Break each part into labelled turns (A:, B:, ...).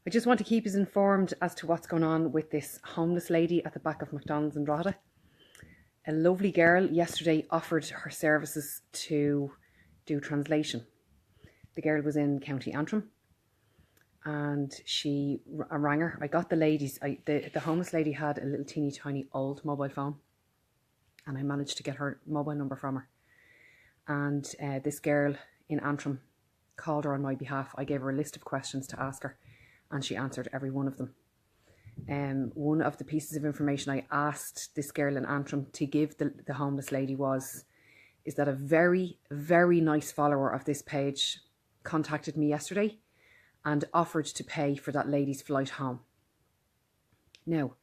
A: I just want to keep us informed as to what's going on with this homeless lady at the back of McDonald's in Drogheda. A lovely girl yesterday offered her services to do translation. The girl was in County Antrim and I rang her. I got the ladies, the homeless lady had a little teeny tiny old mobile phone and I managed to get her mobile number from her. And this girl in Antrim called her on my behalf. I gave her a list of questions to ask her and she answered every one of them. One of the pieces of information I asked this girl in Antrim to give the homeless lady is that a very, very nice follower of this page contacted me yesterday and offered to pay for that lady's flight home. Now,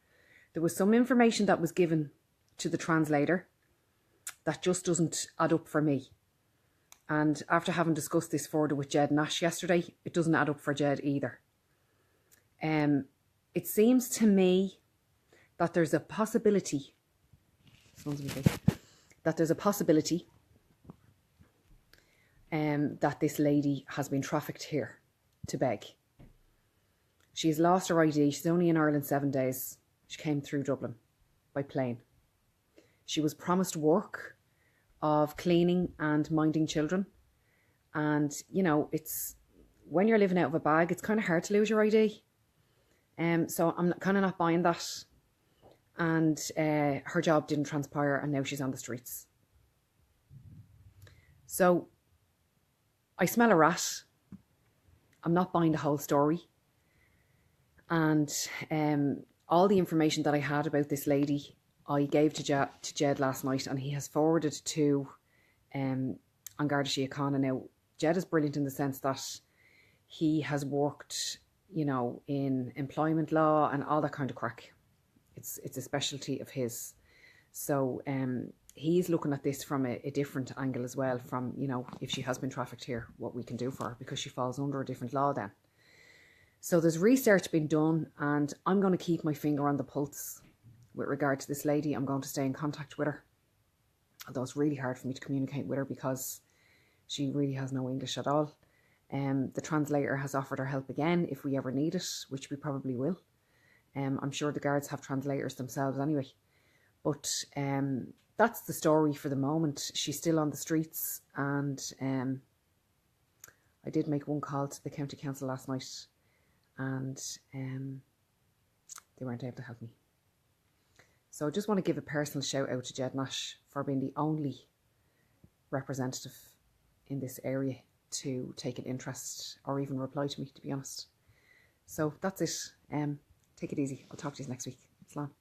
A: there was some information that was given to the translator that just doesn't add up for me. And after having discussed this further with Jed Nash yesterday, it doesn't add up for Jed either. It seems to me that there's a possibility, that this lady has been trafficked here to beg. She's lost her ID. She's only in Ireland 7 days. She came through Dublin by plane. She was promised work of cleaning and minding children. And, you know, it's when you're living out of a bag, it's kind of hard to lose your ID. So I'm kind of not buying that. And her job didn't transpire and now she's on the streets. So I smell a rat. I'm not buying the whole story. And all the information that I had about this lady, I gave to Jed last night, and he has forwarded to An Garda Síochána. Now, Jed is brilliant in the sense that he has worked, you know, in employment law and all that kind of crack. It's a specialty of his. So he's looking at this from a different angle as well, from, you know, if she has been trafficked here, what we can do for her, because she falls under a different law then. So there's research being done, and I'm going to keep my finger on the pulse with regard to this lady. I'm going to stay in contact with her. Although it's really hard for me to communicate with her because she really has no English at all. The translator has offered her help again if we ever need it, which we probably will. I'm sure the guards have translators themselves anyway. But that's the story for the moment. She's still on the streets, and I did make one call to the county council last night, and they weren't able to help me. So I just want to give a personal shout out to Jed Nash for being the only representative in this area to take an interest or even reply to me, to be honest. So that's it. Take it easy. I'll talk to you next week. Slán.